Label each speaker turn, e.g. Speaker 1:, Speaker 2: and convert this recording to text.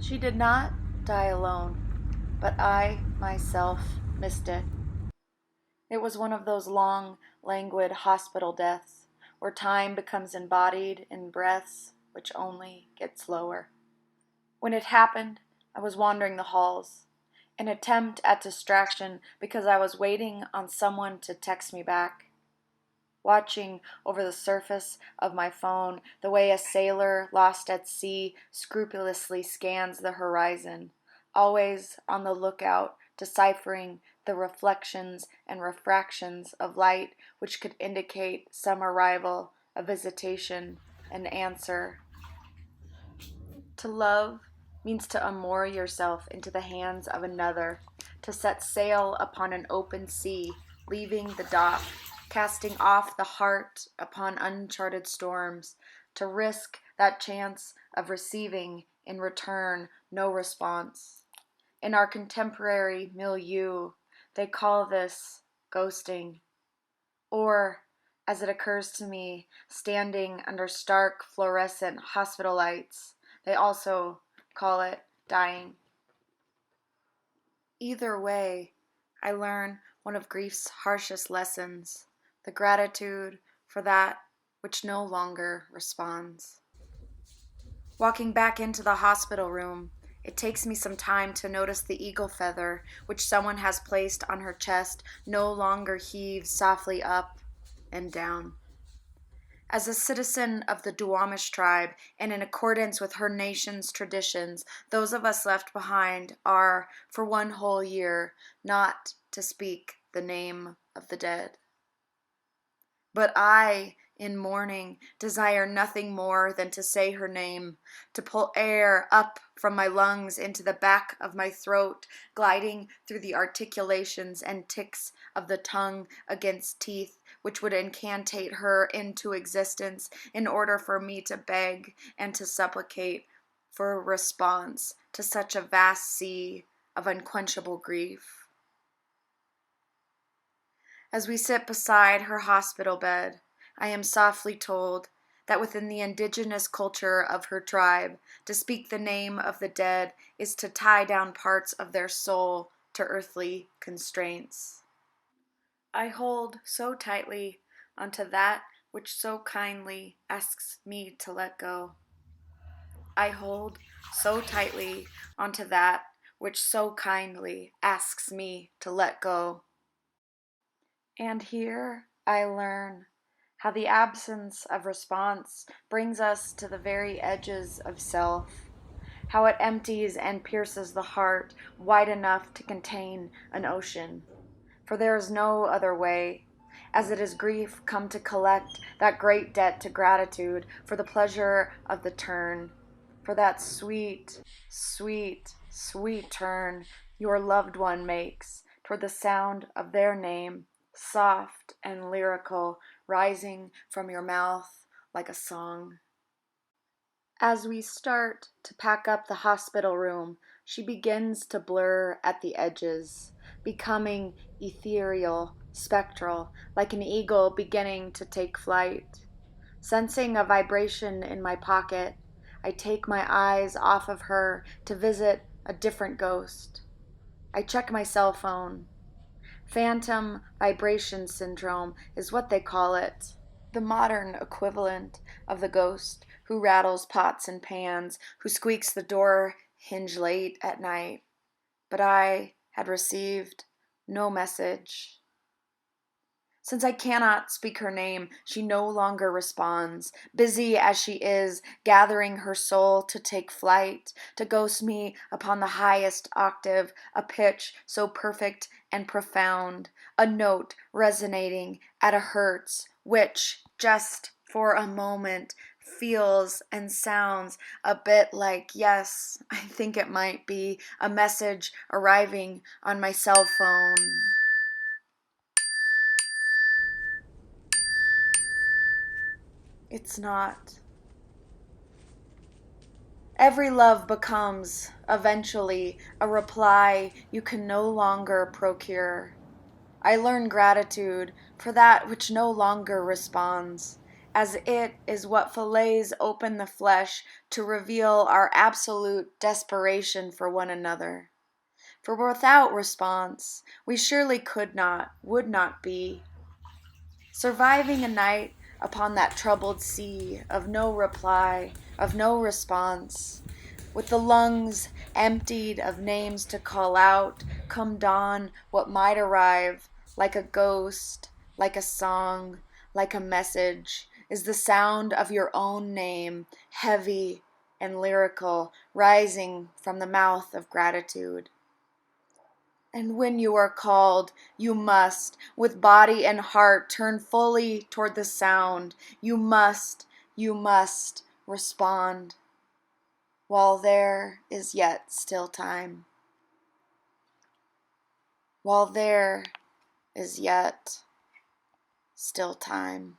Speaker 1: She did not die alone, but I myself missed it. It was one of those long, languid hospital deaths, where time becomes embodied in breaths which only get slower. When it happened, I was wandering the halls, an attempt at distraction because I was waiting on someone to text me back. Watching over the surface of my phone the way a sailor lost at sea scrupulously scans the horizon, always on the lookout, deciphering the reflections and refractions of light which could indicate some arrival, a visitation, an answer. To love means to unmoor yourself into the hands of another, to set sail upon an open sea, leaving the dock, casting off the heart upon uncharted storms, to risk that chance of receiving in return no response. In our contemporary milieu, they call this ghosting, or, as it occurs to me, standing under stark fluorescent hospital lights, they also call it dying. Either way, I learn one of grief's harshest lessons, the gratitude for that which no longer responds. Walking back into the hospital room, it takes me some time to notice the eagle feather which someone has placed on her chest no longer heaves softly up and down. As a citizen of the Duwamish tribe, and in accordance with her nation's traditions, those of us left behind are, for one whole year, not to speak the name of the dead. But I, in mourning, desire nothing more than to say her name, to pull air up from my lungs into the back of my throat, gliding through the articulations and ticks of the tongue against teeth, which would incantate her into existence in order for me to beg and to supplicate for a response to such a vast sea of unquenchable grief. As we sit beside her hospital bed, I am softly told that within the indigenous culture of her tribe, to speak the name of the dead is to tie down parts of their soul to earthly constraints. I hold so tightly onto that which so kindly asks me to let go. I hold so tightly onto that which so kindly asks me to let go. And here I learn how the absence of response brings us to the very edges of self, how it empties and pierces the heart wide enough to contain an ocean. For there is no other way, as it is grief come to collect that great debt to gratitude for the pleasure of the turn, for that sweet, sweet, sweet turn your loved one makes toward the sound of their name, soft and lyrical, rising from your mouth like a song. As we start to pack up the hospital room, she begins to blur at the edges, becoming ethereal, spectral, like an eagle beginning to take flight. Sensing a vibration in my pocket, I take my eyes off of her to visit a different ghost. I check my cell phone. Phantom vibration syndrome is what they call it. The modern equivalent of the ghost who rattles pots and pans, who squeaks the door hinge late at night. But I had received no message. Since I cannot speak her name, she no longer responds, busy as she is, gathering her soul to take flight, to ghost me upon the highest octave, a pitch so perfect and profound, a note resonating at a hertz, which, just for a moment, feels and sounds a bit like, yes, I think it might be, a message arriving on my cell phone. It's not. Every love becomes, eventually, a reply you can no longer procure. I learn gratitude for that which no longer responds, as it is what fillets open the flesh to reveal our absolute desperation for one another. For without response, we surely could not, would not be. Surviving a night upon that troubled sea of no reply, of no response, with the lungs emptied of names to call out, come dawn, what might arrive, like a ghost, like a song, like a message, is the sound of your own name, heavy and lyrical, rising from the mouth of gratitude. And when you are called, you must, with body and heart, turn fully toward the sound. You must respond while there is yet still time. While there is yet still time.